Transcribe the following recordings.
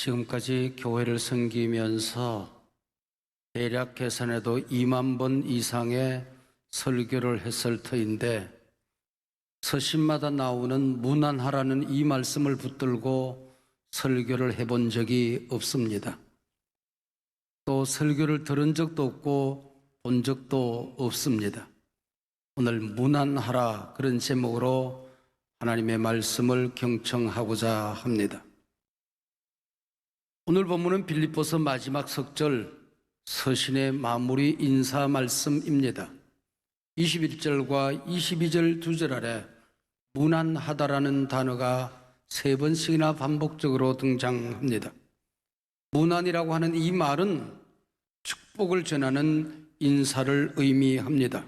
지금까지 교회를 섬기면서 대략 계산해도 2만 번 이상의 설교를 했을 터인데 서신마다 나오는 문안하라는 이 말씀을 붙들고 설교를 해본 적이 없습니다. 또 설교를 들은 적도 없고 본 적도 없습니다. 오늘 문안하라 그런 제목으로 하나님의 말씀을 경청하고자 합니다. 오늘 본문은 빌립보서 마지막 석절 서신의 마무리 인사 말씀입니다. 21절과 22절 두 절 아래 문안하다라는 단어가 3번씩이나 반복적으로 등장합니다. 문안이라고 하는 이 말은 축복을 전하는 인사를 의미합니다.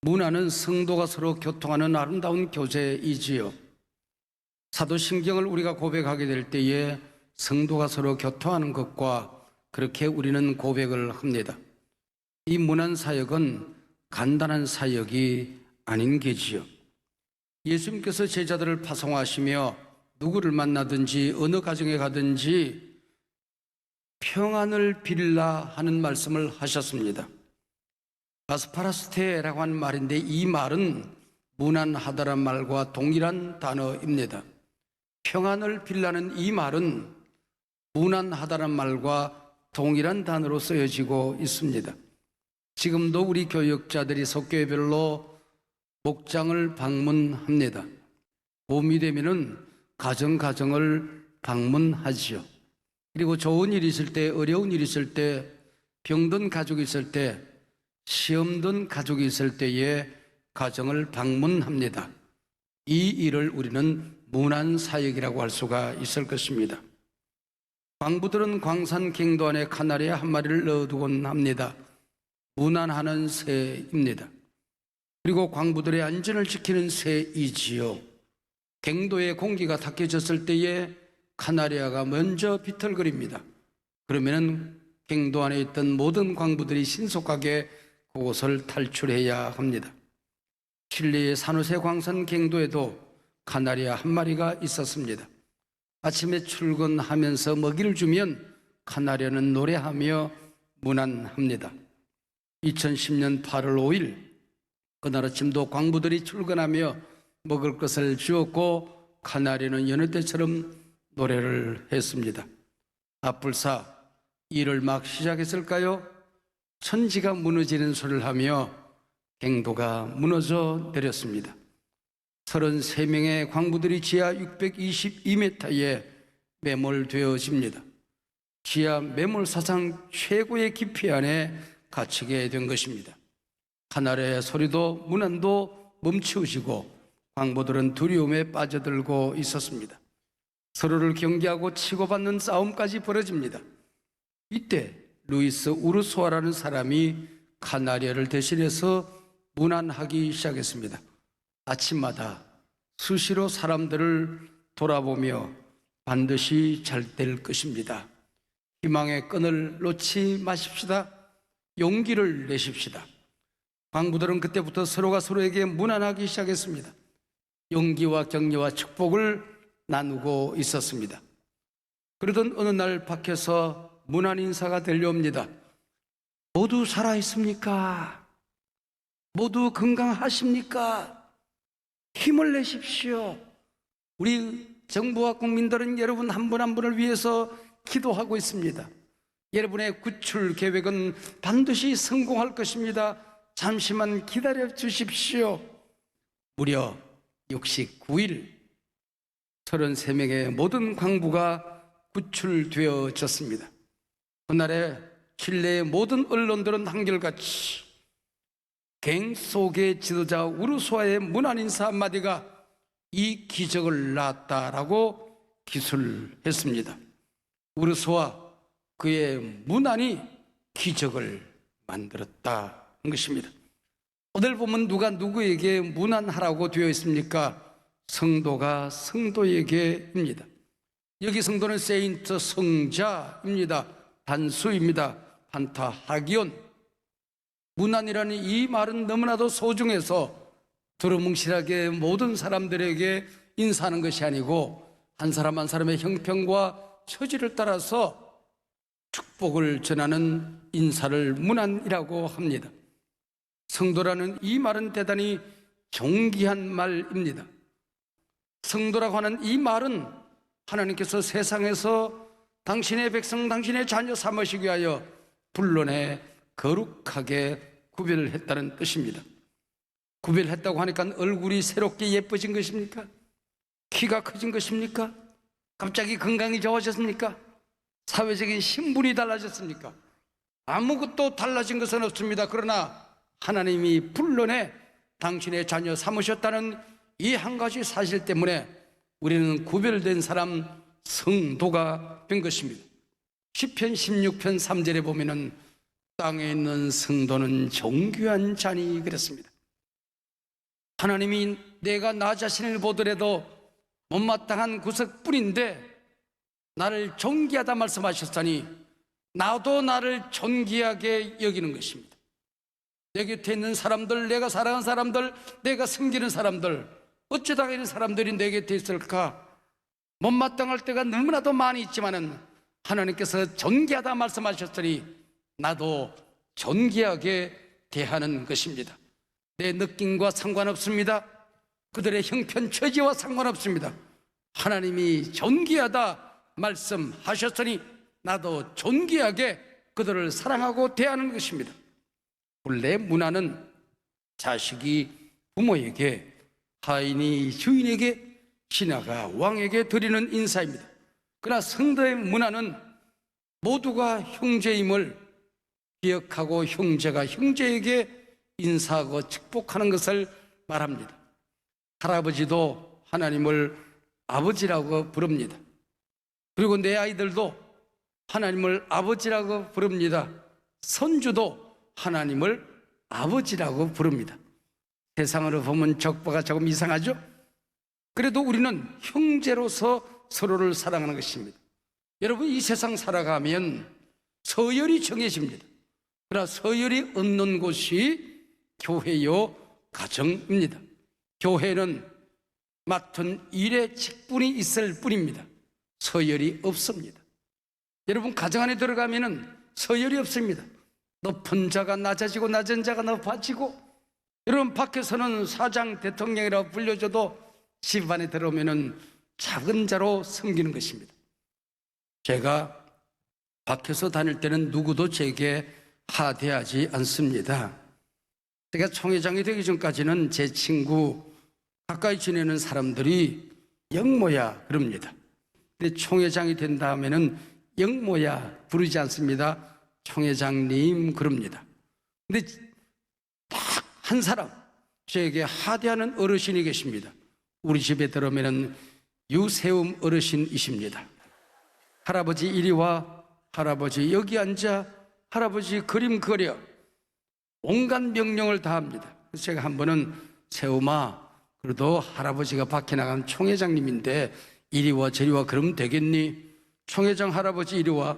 문안은 성도가 서로 교통하는 아름다운 교제이지요. 사도신경을 우리가 고백하게 될 때에 성도가 서로 교통하는 것과 그렇게 우리는 고백을 합니다. 이 문안 사역은 간단한 사역이 아닌 게지요. 예수님께서 제자들을 파송하시며 누구를 만나든지 어느 가정에 가든지 평안을 빌라 하는 말씀을 하셨습니다. 바스파라스테라고 하는 말인데 이 말은 문안하다란 말과 동일한 단어입니다. 평안을 빌라는 이 말은 문안하다란 말과 동일한 단어로 쓰여지고 있습니다. 지금도 우리 교역자들이 속교회별로 목장을 방문합니다. 봄이 되면은 가정을 방문하지요. 그리고 좋은 일이 있을 때, 어려운 일이 있을 때, 병든 가족이 있을 때, 시험 든 가족이 있을 때에 가정을 방문합니다. 이 일을 우리는 문안사역이라고 할 수가 있을 것입니다. 광부들은 광산 갱도 안에 카나리아 한 마리를 넣어두곤 합니다. 문안하는 새입니다. 그리고 광부들의 안전을 지키는 새이지요. 갱도의 공기가 탁해졌을 때에 카나리아가 먼저 비틀거립니다. 그러면은 갱도 안에 있던 모든 광부들이 신속하게 그곳을 탈출해야 합니다. 칠레의 산호세 광산 갱도에도 카나리아 한 마리가 있었습니다. 아침에 출근하면서 먹이를 주면 카나리아는 노래하며 문안합니다. 2010년 8월 5일 그날 아침도 광부들이 출근하며 먹을 것을 주었고 카나리아는 여느 때처럼 노래를 했습니다. 앞불사 일을 막 시작했을까요? 천지가 무너지는 소리를 하며 갱도가 무너져 내렸습니다. 33명의 광부들이 지하 622m에 매몰되어집니다. 지하 매몰 사상 최고의 깊이 안에 갇히게 된 것입니다. 카나리아의 소리도 문안도 멈추어지고 광부들은 두려움에 빠져들고 있었습니다. 서로를 경계하고 치고받는 싸움까지 벌어집니다. 이때 루이스 우르소아라는 사람이 카나리아를 대신해서 문안하기 시작했습니다. 아침마다 수시로 사람들을 돌아보며 반드시 잘 될 것입니다. 희망의 끈을 놓지 마십시다. 용기를 내십시다. 광부들은 그때부터 서로가 서로에게 문안하기 시작했습니다. 용기와 격려와 축복을 나누고 있었습니다. 그러던 어느 날 밖에서 문안 인사가 들려옵니다. 모두 살아있습니까? 모두 건강하십니까? 힘을 내십시오. 우리 정부와 국민들은 여러분 한 분 한 분을 위해서 기도하고 있습니다. 여러분의 구출 계획은 반드시 성공할 것입니다. 잠시만 기다려 주십시오. 무려 69일 33명의 모든 광부가 구출되어졌습니다. 그날에 칠레의 모든 언론들은 한결같이 갱 속의 지도자 우르소아의 문안 인사 한마디가 이 기적을 낳았다라고 기술했습니다. 우르소아 그의 문안이 기적을 만들었다는 것입니다. 오늘 보면 누가 누구에게 문안하라고 되어 있습니까? 성도가 성도에게입니다. 여기 성도는 세인트 성자입니다. 단수입니다. 판타하기온. 문안이라는 이 말은 너무나도 소중해서 두루뭉실하게 모든 사람들에게 인사하는 것이 아니고 한 사람 한 사람의 형편과 처지를 따라서 축복을 전하는 인사를 문안이라고 합니다. 성도라는 이 말은 대단히 존귀한 말입니다. 성도라고 하는 이 말은 하나님께서 세상에서 당신의 백성, 당신의 자녀 삼으시기 위하여 불러내 거룩하게 구별을 했다는 뜻입니다. 구별했다고 하니까 얼굴이 새롭게 예뻐진 것입니까? 키가 커진 것입니까? 갑자기 건강이 좋아졌습니까? 사회적인 신분이 달라졌습니까? 아무것도 달라진 것은 없습니다. 그러나 하나님이 불러내 당신의 자녀 삼으셨다는 이 한 가지 사실 때문에 우리는 구별된 사람, 성도가 된 것입니다. 시편 16편 3절에 보면은 땅에 있는 성도는 존귀한 자니 그랬습니다. 하나님이 내가 나 자신을 보더라도 못마땅한 구석뿐인데 나를 존귀하다 말씀하셨으니 나도 나를 존귀하게 여기는 것입니다. 내 곁에 있는 사람들, 내가 사랑하는 사람들, 내가 섬기는 사람들, 어쩌다가 이런 사람들이 내 곁에 있을까? 못마땅할 때가 너무나도 많이 있지만은 하나님께서 존귀하다 말씀하셨으니 나도 존귀하게 대하는 것입니다. 내 느낌과 상관없습니다. 그들의 형편 처지와 상관없습니다. 하나님이 존귀하다 말씀하셨으니 나도 존귀하게 그들을 사랑하고 대하는 것입니다. 본래 문화는 자식이 부모에게, 하인이 주인에게, 신하가 왕에게 드리는 인사입니다. 그러나 성도의 문화는 모두가 형제임을 기억하고 형제가 형제에게 인사하고 축복하는 것을 말합니다. 할아버지도 하나님을 아버지라고 부릅니다. 그리고 내 아이들도 하나님을 아버지라고 부릅니다. 손주도 하나님을 아버지라고 부릅니다. 세상으로 보면 적바가 조금 이상하죠? 그래도 우리는 형제로서 서로를 사랑하는 것입니다. 여러분, 이 세상 살아가면 서열이 정해집니다. 그러나 서열이 없는 곳이 교회요 가정입니다. 교회는 맡은 일의 직분이 있을 뿐입니다. 서열이 없습니다. 여러분, 가정 안에 들어가면은 서열이 없습니다. 높은 자가 낮아지고 낮은 자가 높아지고, 여러분 밖에서는 사장 대통령이라고 불려줘도 집 안에 들어오면은 작은 자로 섬기는 것입니다. 제가 밖에서 다닐 때는 누구도 제게 하대하지 않습니다. 제가 총회장이 되기 전까지는 제 친구, 가까이 지내는 사람들이 영모야 그럽니다. 근데 총회장이 된 다음에는 영모야 부르지 않습니다. 총회장님 그럽니다. 근데 딱 한 사람 저에게 하대하는 어르신이 계십니다. 우리 집에 들어오면은 유세움 어르신이십니다. 할아버지 이리 와, 할아버지 여기 앉아, 할아버지 그림 그려, 온갖 명령을 다 합니다. 그래서 제가 한 번은 세움아, 그래도 할아버지가 밖에 나간 총회장님인데 이리 와 저리 와 그러면 되겠니? 총회장 할아버지 이리 와.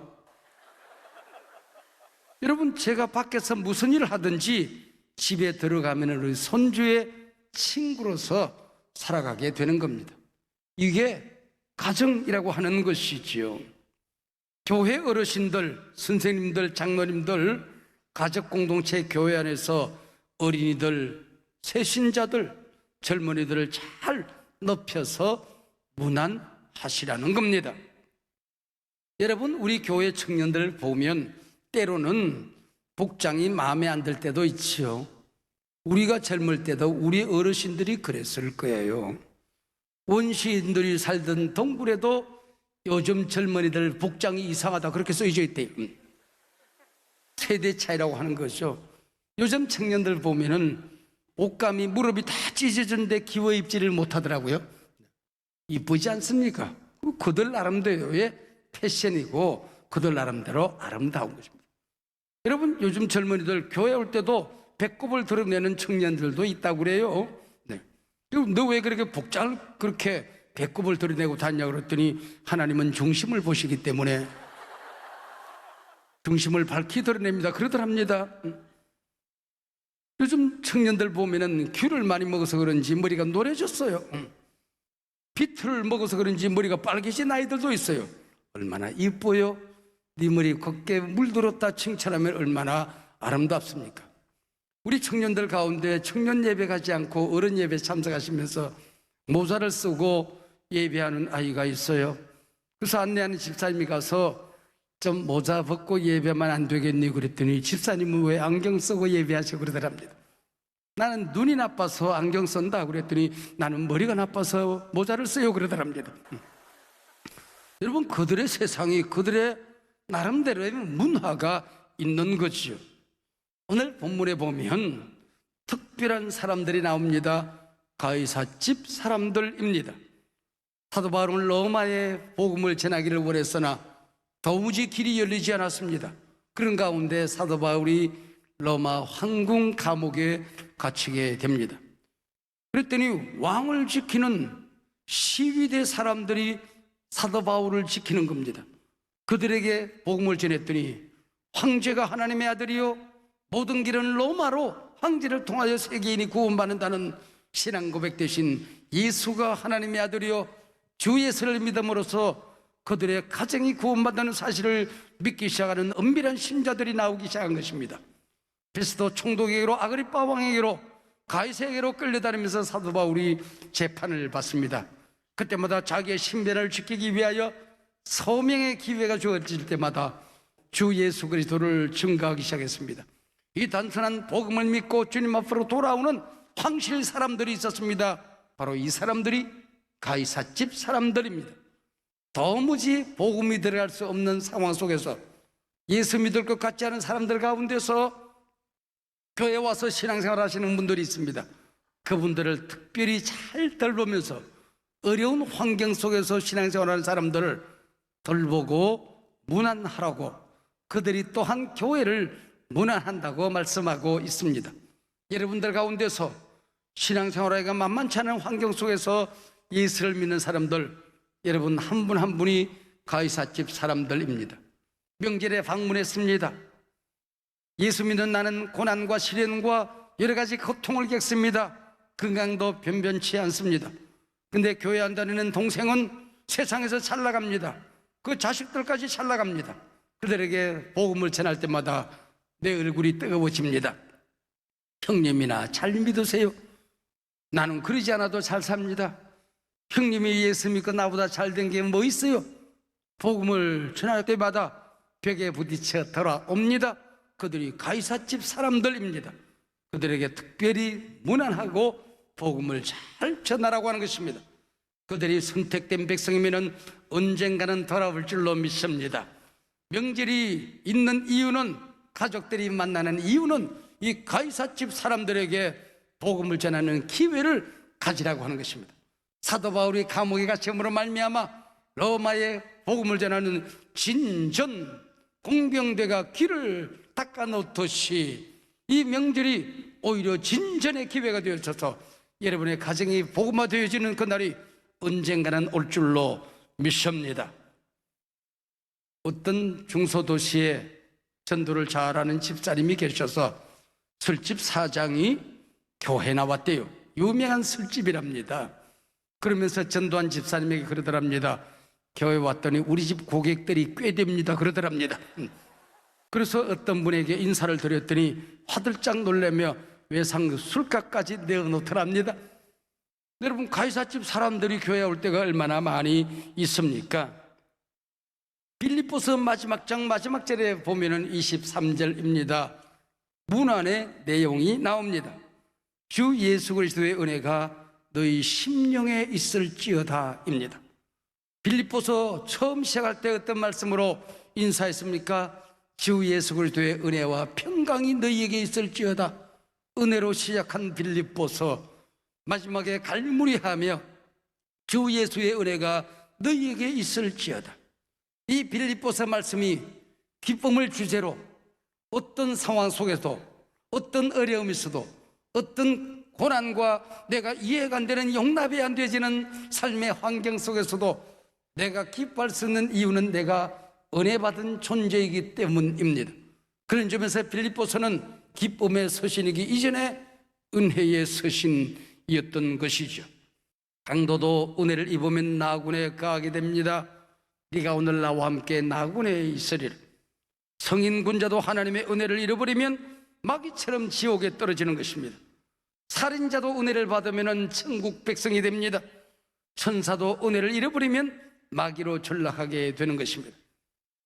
여러분, 제가 밖에서 무슨 일을 하든지 집에 들어가면 우리 손주의 친구로서 살아가게 되는 겁니다. 이게 가정이라고 하는 것이지요. 교회 어르신들, 선생님들, 장로님들, 가족 공동체 교회 안에서 어린이들, 새신자들, 젊은이들을 잘 높여서 문안하시라는 겁니다. 여러분, 우리 교회 청년들 보면 때로는 복장이 마음에 안 들 때도 있지요. 우리가 젊을 때도 우리 어르신들이 그랬을 거예요. 원시인들이 살던 동굴에도 요즘 젊은이들 복장이 이상하다 그렇게 써져 있대요. 세대 차이라고 하는 거죠. 요즘 청년들 보면은 옷감이 무릎이 다 찢어졌는데 기워 입지를 못하더라고요. 이쁘지 않습니까? 그들 나름대로의 패션이고 그들 나름대로 아름다운 것입니다. 여러분, 요즘 젊은이들 교회 올 때도 배꼽을 드러내는 청년들도 있다고 그래요. 네. 너 왜 그렇게 복장을 그렇게 배꼽을 드러내고 다니냐고 그랬더니 하나님은 중심을 보시기 때문에 중심을 밝히 드러냅니다. 그러더랍니다. 요즘 청년들 보면은 귤을 많이 먹어서 그런지 머리가 노래졌어요. 비트를 먹어서 그런지 머리가 빨개진 아이들도 있어요. 얼마나 이뻐요? 네 머리 곱게 물들었다 칭찬하면 얼마나 아름답습니까? 우리 청년들 가운데 청년 예배 가지 않고 어른 예배 참석하시면서 모자를 쓰고 예배하는 아이가 있어요. 그래서 안내하는 집사님이 가서 좀 모자 벗고 예배하면 안 되겠니? 그랬더니 집사님은 왜 안경 쓰고 예배하시고 그러더랍니다. 나는 눈이 나빠서 안경 쓴다 그랬더니 나는 머리가 나빠서 모자를 써요 그러더랍니다. 여러분, 그들의 세상이 그들의 나름대로의 문화가 있는 거지요. 오늘 본문에 보면 특별한 사람들이 나옵니다. 가이사집 사람들입니다. 사도 바울은 로마의 복음을 전하기를 원했으나 도무지 길이 열리지 않았습니다. 그런 가운데 사도 바울이 로마 황궁 감옥에 갇히게 됩니다. 그랬더니 왕을 지키는 시위대 사람들이 사도 바울을 지키는 겁니다. 그들에게 복음을 전했더니 황제가 하나님의 아들이요 모든 길은 로마로 황제를 통하여 세계인이 구원받는다는 신앙 고백 대신 예수가 하나님의 아들이요 주 예수를 믿음으로써 그들의 가정이 구원받는 사실을 믿기 시작하는 은밀한 신자들이 나오기 시작한 것입니다. 베스도 총독에게로 아그리빠 왕에게로 가이사에게로 끌려다니면서 사도 바울이 재판을 받습니다. 그때마다 자기의 신변을 지키기 위하여 서명의 기회가 주어질 때마다 주 예수 그리스도를 증거하기 시작했습니다. 이 단순한 복음을 믿고 주님 앞으로 돌아오는 황실 사람들이 있었습니다. 바로 이 사람들이 가이사집 사람들입니다. 도무지 복음이 들어갈 수 없는 상황 속에서 예수 믿을 것 같지 않은 사람들 가운데서 교회에 와서 신앙생활 하시는 분들이 있습니다. 그분들을 특별히 잘 돌보면서 어려운 환경 속에서 신앙생활하는 사람들을 돌보고 문안하라고, 그들이 또한 교회를 문안한다고 말씀하고 있습니다. 여러분들 가운데서 신앙생활하기가 만만치 않은 환경 속에서 예수를 믿는 사람들, 여러분 한 분 한 분이 가이사집 사람들입니다. 명절에 방문했습니다. 예수 믿는 나는 고난과 시련과 여러 가지 고통을 겪습니다. 건강도 변변치 않습니다. 근데 교회 안 다니는 동생은 세상에서 잘 나갑니다. 그 자식들까지 잘 나갑니다. 그들에게 복음을 전할 때마다 내 얼굴이 뜨거워집니다. 형님이나 잘 믿으세요. 나는 그러지 않아도 잘 삽니다. 형님이 예수 믿고 나보다 잘 된 게 뭐 있어요? 복음을 전할 때마다 벽에 부딪혀 돌아옵니다. 그들이 가이사집 사람들입니다. 그들에게 특별히 문안하고 복음을 잘 전하라고 하는 것입니다. 그들이 선택된 백성이면 언젠가는 돌아올 줄로 믿습니다. 명절이 있는 이유는, 가족들이 만나는 이유는 이 가이사집 사람들에게 복음을 전하는 기회를 가지라고 하는 것입니다. 사도 바울이 감옥에 갇힘으로 말미암아 로마에 복음을 전하는 진전 공병대가 길을 닦아놓듯이 이 명절이 오히려 진전의 기회가 되어져서 여러분의 가정이 복음화되어지는 그날이 언젠가는 올 줄로 믿습니다. 어떤 중소도시에 전도를 잘하는 집사님이 계셔서 술집 사장이 교회 나왔대요. 유명한 술집이랍니다. 그러면서 전도한 집사님에게 그러더랍니다. 교회 왔더니 우리 집 고객들이 꽤 됩니다. 그러더랍니다. 그래서 어떤 분에게 인사를 드렸더니 화들짝 놀라며 외상 술값까지 내어놓더랍니다. 여러분, 가이사집 사람들이 교회에 올 때가 얼마나 많이 있습니까? 빌립보서 마지막 장 마지막 절에 보면은 23절입니다. 문안의 내용이 나옵니다. 주 예수 그리스도의 은혜가 너희 심령에 있을지어다입니다. 빌립보서 처음 시작할 때 어떤 말씀으로 인사했습니까? 주 예수 그리스도의 은혜와 평강이 너희에게 있을지어다. 은혜로 시작한 빌립보서 마지막에 갈무리하며 주 예수의 은혜가 너희에게 있을지어다. 이 빌립보서 말씀이 기쁨을 주제로 어떤 상황 속에서 어떤 어려움이 있어도 어떤 고난과 내가 이해가 안 되는 용납이 안 되지는 삶의 환경 속에서도 내가 기뻐할 수 있는 이유는 내가 은혜 받은 존재이기 때문입니다. 그런 점에서 빌립보서는 기쁨의 서신이기 이전에 은혜의 서신이었던 것이죠. 강도도 은혜를 입으면 나군에 가게 됩니다. 네가 오늘 나와 함께 나군에 있으리라. 성인 군자도 하나님의 은혜를 잃어버리면 마귀처럼 지옥에 떨어지는 것입니다. 살인자도 은혜를 받으면 천국 백성이 됩니다. 천사도 은혜를 잃어버리면 마귀로 전락하게 되는 것입니다.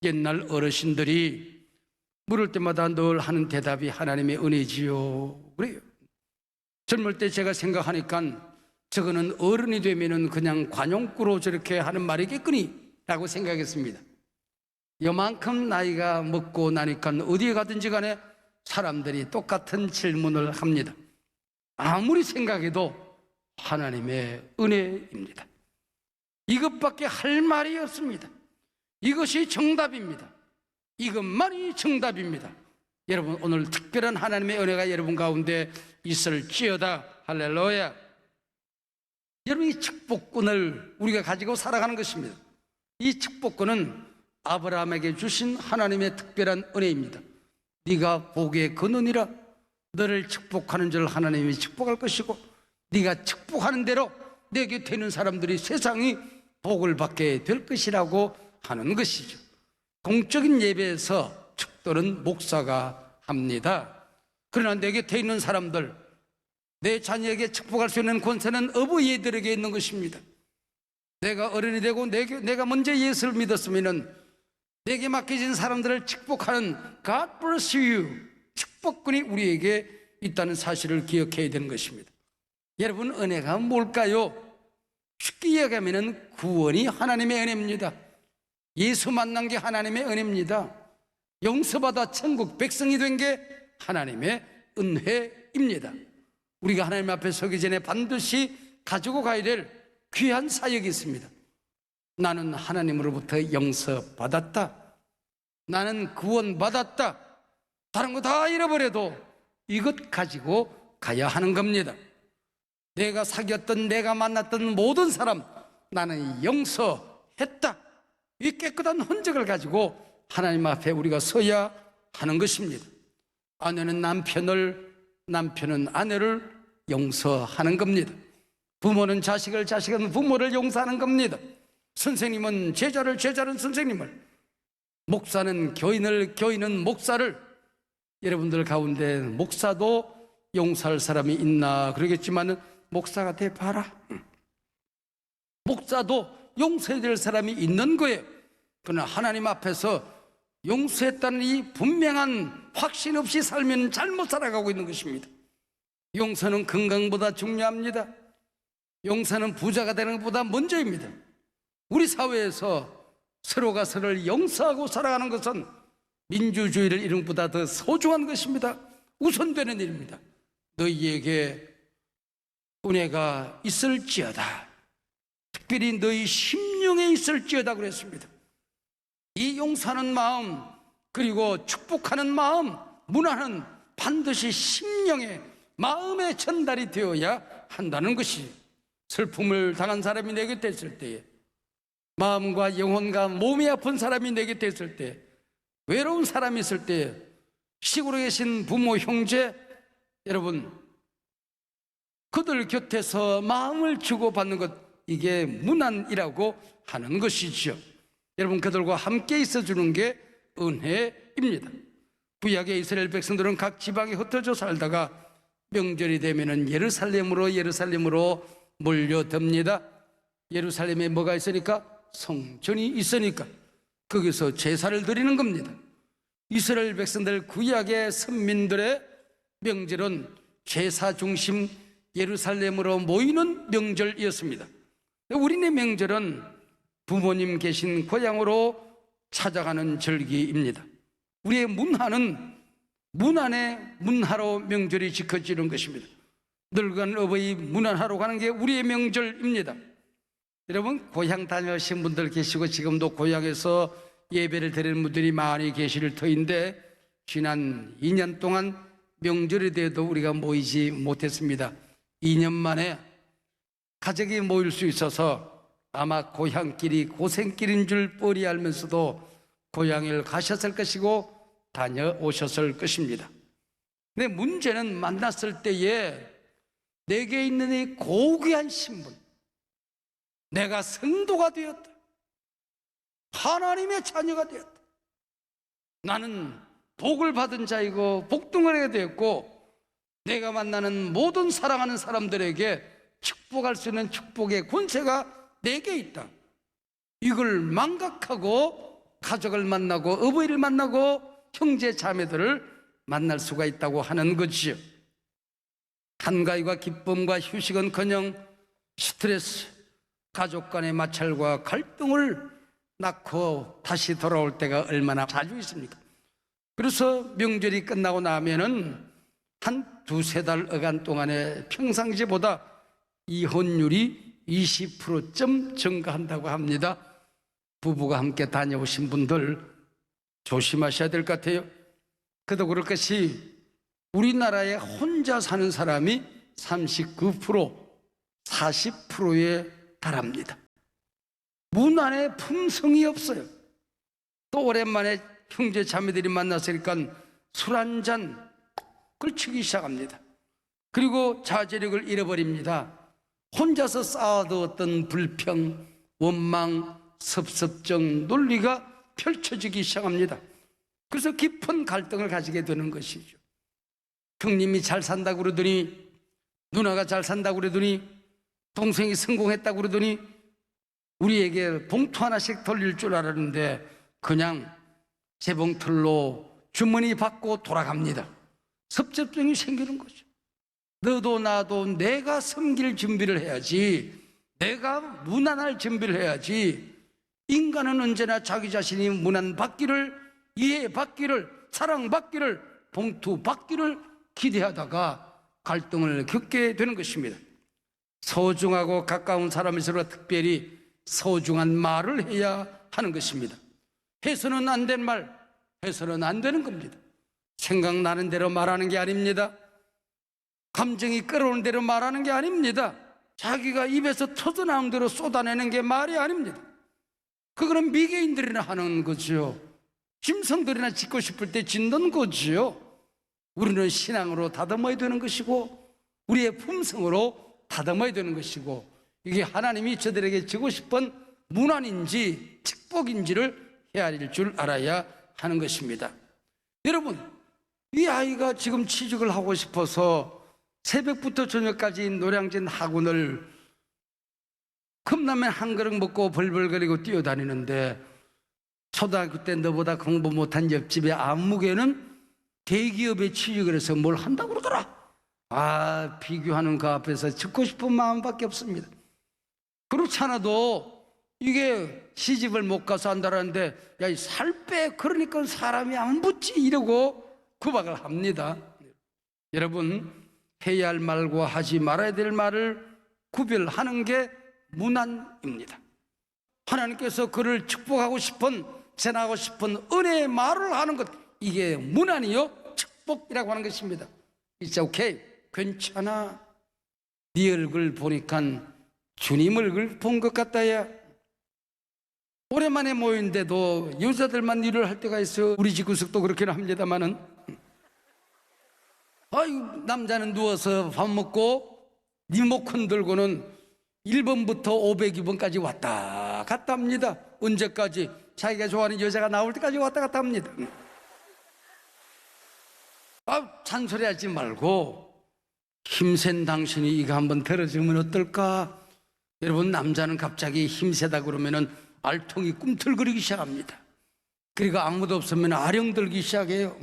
옛날 어르신들이 물을 때마다 늘 하는 대답이 하나님의 은혜지요 그래요. 젊을 때 제가 생각하니까 저거는 어른이 되면은 그냥 관용구로 저렇게 하는 말이겠거니 라고 생각했습니다. 요만큼 나이가 먹고 나니까 어디에 가든지 간에 사람들이 똑같은 질문을 합니다. 아무리 생각해도 하나님의 은혜입니다. 이것밖에 할 말이 없습니다. 이것이 정답입니다. 이것만이 정답입니다. 여러분, 오늘 특별한 하나님의 은혜가 여러분 가운데 있을지어다. 할렐루야. 여러분, 이 축복권을 우리가 가지고 살아가는 것입니다. 이 축복권은 아브라함에게 주신 하나님의 특별한 은혜입니다. 네가 복에 거느니라. 너를 축복하는 줄 하나님이 축복할 것이고, 네가 축복하는 대로 내 곁에 있는 사람들이 세상이 복을 받게 될 것이라고 하는 것이죠. 공적인 예배에서 축도는 목사가 합니다. 그러나 내 곁에 있는 사람들, 내 자녀에게 축복할 수 있는 권세는 어버이들에게 있는 것입니다. 내가 어른이 되고 내가 먼저 예수를 믿었으면 내게 맡겨진 사람들을 축복하는 God bless you, 축복권이 우리에게 있다는 사실을 기억해야 되는 것입니다. 여러분, 은혜가 뭘까요? 쉽게 이야기하면 구원이 하나님의 은혜입니다. 예수 만난 게 하나님의 은혜입니다. 용서받아 천국 백성이 된 게 하나님의 은혜입니다. 우리가 하나님 앞에 서기 전에 반드시 가지고 가야 될 귀한 사역이 있습니다. 나는 하나님으로부터 용서받았다. 나는 구원받았다. 다른 거 다 잃어버려도 이것 가지고 가야 하는 겁니다. 내가 사귀었던, 내가 만났던 모든 사람 나는 용서했다. 이 깨끗한 흔적을 가지고 하나님 앞에 우리가 서야 하는 것입니다. 아내는 남편을, 남편은 아내를 용서하는 겁니다. 부모는 자식을, 자식은 부모를 용서하는 겁니다. 선생님은 제자를, 제자는 선생님을, 목사는 교인을, 교인은 목사를. 여러분들 가운데 목사도 용서할 사람이 있나 그러겠지만 목사가 돼봐라. 목사도 용서해야 될 사람이 있는 거예요. 그러나 하나님 앞에서 용서했다는 이 분명한 확신 없이 살면 잘못 살아가고 있는 것입니다. 용서는 건강보다 중요합니다. 용서는 부자가 되는 것보다 먼저입니다. 우리 사회에서 서로가 서로를 용서하고 살아가는 것은 민주주의를 이룬 것보다 더 소중한 것입니다. 우선되는 일입니다. 너희에게 은혜가 있을지어다. 특별히 너희 심령에 있을지어다 그랬습니다. 이 용서하는 마음, 그리고 축복하는 마음, 문화는 반드시 심령에, 마음에 전달이 되어야 한다는 것이, 슬픔을 당한 사람이 내 곁에 있을 때에, 마음과 영혼과 몸이 아픈 사람이 내 곁에 있을 때, 외로운 사람이 있을 때, 시골에 계신 부모, 형제, 여러분, 그들 곁에서 마음을 주고받는 것, 이게 문안이라고 하는 것이죠. 여러분, 그들과 함께 있어주는 게 은혜입니다. 구약의 이스라엘 백성들은 각 지방에 흩어져 살다가 명절이 되면은 예루살렘으로 몰려듭니다. 예루살렘에 뭐가 있으니까? 성전이 있으니까 거기서 제사를 드리는 겁니다. 이스라엘 백성들, 구약의 선민들의 명절은 제사 중심 예루살렘으로 모이는 명절이었습니다. 우리네 명절은 부모님 계신 고향으로 찾아가는 절기입니다. 우리의 문화는 문안의 문화로 명절이 지켜지는 것입니다. 늙은 어버이 문안하러 가는 게 우리의 명절입니다. 여러분, 고향 다녀오신 분들 계시고 지금도 고향에서 예배를 드리는 분들이 많이 계실 터인데, 지난 2년 동안 명절이 돼도 우리가 모이지 못했습니다. 2년 만에 가족이 모일 수 있어서 아마 고향길이 고생길인 줄 뻔히 알면서도 고향을 가셨을 것이고 다녀오셨을 것입니다. 근데 문제는 만났을 때에 내게 있는 이 고귀한 신분, 내가 성도가 되었다, 하나님의 자녀가 되었다. 나는 복을 받은 자이고 복덩어리가 되었고 내가 만나는 모든 사랑하는 사람들에게 축복할 수 있는 축복의 권세가 내게 있다. 이걸 망각하고 가족을 만나고 어버이를 만나고 형제 자매들을 만날 수가 있다고 하는 것이요. 한가위와 기쁨과 휴식은커녕 스트레스, 가족 간의 마찰과 갈등을 낳고 다시 돌아올 때가 얼마나 자주 있습니까? 그래서 명절이 끝나고 나면은 한 두세 달 어간 동안에 평상시보다 이혼율이 20%점 증가한다고 합니다. 부부가 함께 다녀오신 분들 조심하셔야 될 것 같아요. 그도 그럴 것이 우리나라에 혼자 사는 사람이 39%, 40%에 달합니다. 문 안에 품성이 없어요. 또 오랜만에 형제 자매들이 만났으니까 술 한잔 걸치기 시작합니다. 그리고 자제력을 잃어버립니다. 혼자서 쌓아두었던 불평, 원망, 섭섭정, 논리가 펼쳐지기 시작합니다. 그래서 깊은 갈등을 가지게 되는 것이죠. 형님이 잘 산다고 그러더니, 누나가 잘 산다고 그러더니, 동생이 성공했다고 그러더니 우리에게 봉투 하나씩 돌릴 줄 알았는데 그냥 재봉틀로 주머니 받고 돌아갑니다. 섭섭증이 생기는 거죠. 너도 나도 내가 섬길 준비를 해야지, 내가 무난할 준비를 해야지. 인간은 언제나 자기 자신이 무난받기를, 이해받기를, 사랑받기를, 봉투받기를 기대하다가 갈등을 겪게 되는 것입니다. 소중하고 가까운 사람일수록 특별히 소중한 말을 해야 하는 것입니다. 해서는 안 된 말, 해서는 안 되는 겁니다. 생각나는 대로 말하는 게 아닙니다. 감정이 끌어오는 대로 말하는 게 아닙니다. 자기가 입에서 터져나온 대로 쏟아내는 게 말이 아닙니다. 그거는 미개인들이나 하는 거죠. 짐승들이나 짓고 싶을 때 짓는 거지요. 우리는 신앙으로 다듬어야 되는 것이고 우리의 품성으로 다듬어야 되는 것이고, 이게 하나님이 저들에게 주고 싶은 문안인지 축복인지를 헤아릴 줄 알아야 하는 것입니다. 여러분, 이 아이가 지금 취직을 하고 싶어서 새벽부터 저녁까지 노량진 학원을 컵라면 한 그릇 먹고 벌벌거리고 뛰어다니는데, 초등학교 때 너보다 공부 못한 옆집의 안무개는 대기업에 취직을 해서 뭘 한다고 그러더라. 아, 비교하는 그 앞에서 듣고 싶은 마음밖에 없습니다. 그렇지 않아도 이게 시집을 못 가서 한다라는데, 야, 살 빼, 그러니까 사람이 안 붙지, 이러고 구박을 합니다. 여러분, 해야 할 말과 하지 말아야 될 말을 구별하는 게 문안입니다. 하나님께서 그를 축복하고 싶은, 전하고 싶은 은혜의 말을 하는 것, 이게 문안이요 축복이라고 하는 것입니다. It's okay. 괜찮아. 네 얼굴 보니까 주님 얼굴 본 것 같다. 야, 오랜만에 모였는데도 여자들만 일을 할 때가 있어요. 우리 집 구석도 그렇게는 합니다만은, 아유, 남자는 누워서 밥 먹고 리모컨 들고는 1번부터 502번까지 왔다 갔다 합니다. 언제까지? 자기가 좋아하는 여자가 나올 때까지 왔다 갔다 합니다. 아, 잔소리하지 말고 힘센 당신이 이거 한번 들어주면 어떨까? 여러분, 남자는 갑자기 힘세다 그러면은 알통이 꿈틀거리기 시작합니다. 그리고 아무도 없으면 아령 들기 시작해요.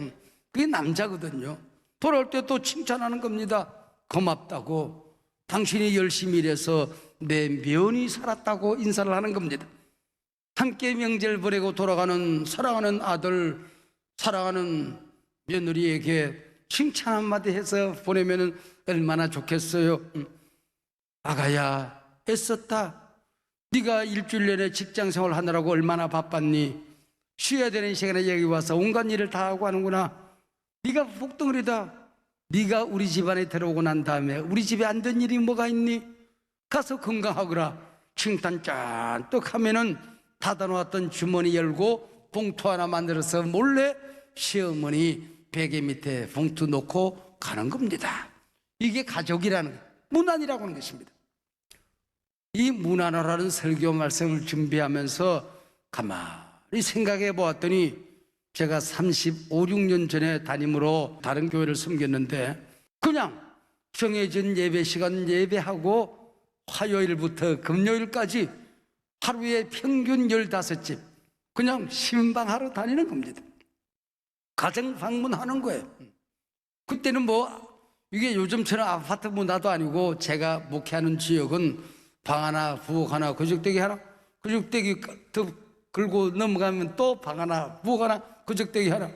그게 남자거든요. 돌아올 때 또 칭찬하는 겁니다. 고맙다고, 당신이 열심히 일해서 내 면이 살았다고 인사를 하는 겁니다. 함께 명절 보내고 돌아가는 사랑하는 아들, 사랑하는 며느리에게 칭찬 한마디 해서 보내면 얼마나 좋겠어요. 아가야, 애썼다. 네가 일주일 내내 직장생활 하느라고 얼마나 바빴니? 쉬어야 되는 시간에 여기 와서 온갖 일을 다 하고 하는구나. 네가 복덩어리다. 네가 우리 집안에 들어오고 난 다음에 우리 집에 안 된 일이 뭐가 있니? 가서 건강하거라. 칭찬 짠뜩 하면은 닫아놓았던 주머니 열고 봉투 하나 만들어서 몰래 시어머니 베개 밑에 봉투 놓고 가는 겁니다. 이게 가족이라는, 문안이라고 하는 것입니다. 이 문안어라는 설교 말씀을 준비하면서 가만히 생각해 보았더니 제가 35, 6년 전에 담임으로 다른 교회를 섬겼는데 그냥 정해진 예배 시간 예배하고 화요일부터 금요일까지 하루에 평균 15집 그냥 신방하러 다니는 겁니다. 가정 방문하는 거예요. 그때는 뭐 이게 요즘처럼 아파트 문화도 아니고 제가 목회하는 지역은 방 하나, 부엌 하나, 거적대기 하나, 거적대기 더 긁고 넘어가면 또 방 하나, 부엌 하나, 거적대기 하나.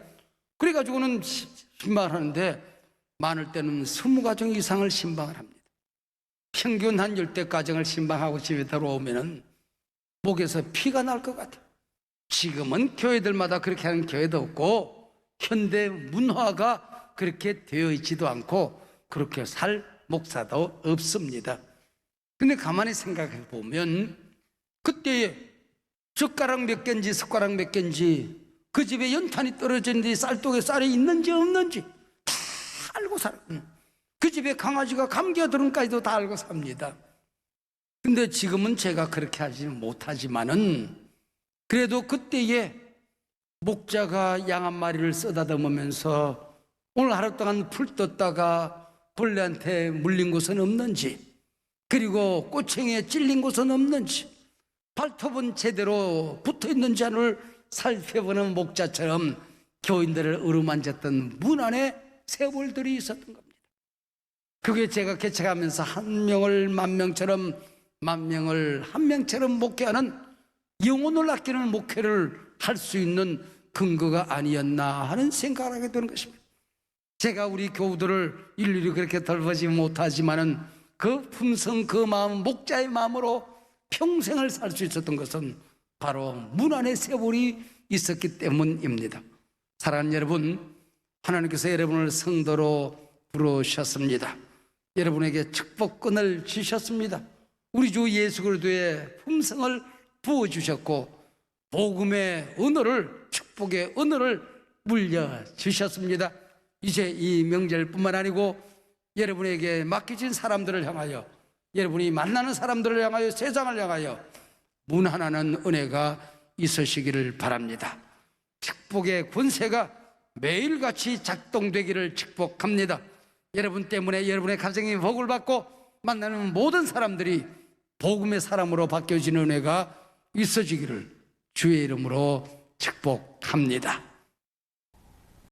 그래가지고는 신방을 하는데 많을 때는 20가정 이상을 신방을 합니다. 평균 한 10대 가정을 신방하고 집에 들어오면은 목에서 피가 날 것 같아요. 지금은 교회들마다 그렇게 하는 교회도 없고 현대 문화가 그렇게 되어 있지도 않고 그렇게 살 목사도 없습니다. 근데 가만히 생각해 보면 그때에 젓가락 몇 개인지 숟가락 몇 개인지 그 집에 연탄이 떨어졌는지 쌀독에 쌀이 있는지 없는지 다 알고 살아요. 그 집에 강아지가 감기가 들은까지도 다 알고 삽니다. 근데 지금은 제가 그렇게 하지 못하지만은 그래도 그때에 목자가 양 한 마리를 쓰다듬으면서 오늘 하루 동안 풀 떴다가 벌레한테 물린 곳은 없는지 그리고 꼬챙이에 찔린 곳은 없는지 발톱은 제대로 붙어 있는지를 살펴보는 목자처럼 교인들을 어루만졌던 문 안에 세월들이 있었던 겁니다. 그게 제가 개척하면서 한 명을 만 명처럼 만 명을 한 명처럼 목회하는 영혼을 아끼는 목회를 할 수 있는 근거가 아니었나 하는 생각을 하게 되는 것입니다. 제가 우리 교우들을 일일이 그렇게 돌보지 못하지만은 그 품성, 그 마음, 목자의 마음으로 평생을 살 수 있었던 것은 바로 문 안에 세월이 있었기 때문입니다. 사랑하는 여러분, 하나님께서 여러분을 성도로 부르셨습니다. 여러분에게 축복권을 주셨습니다. 우리 주 예수 그리스도의 품성을 부어주셨고 복음의 은혜를, 축복의 은혜를 물려주셨습니다. 이제 이 명절뿐만 아니고 여러분에게 맡겨진 사람들을 향하여, 여러분이 만나는 사람들을 향하여, 세상을 향하여 문안하는 은혜가 있으시기를 바랍니다. 축복의 권세가 매일같이 작동되기를 축복합니다. 여러분 때문에 여러분의 가정이 복을 받고 만나는 모든 사람들이 복음의 사람으로 바뀌어지는 은혜가 있어지기를 주의 이름으로 축복합니다.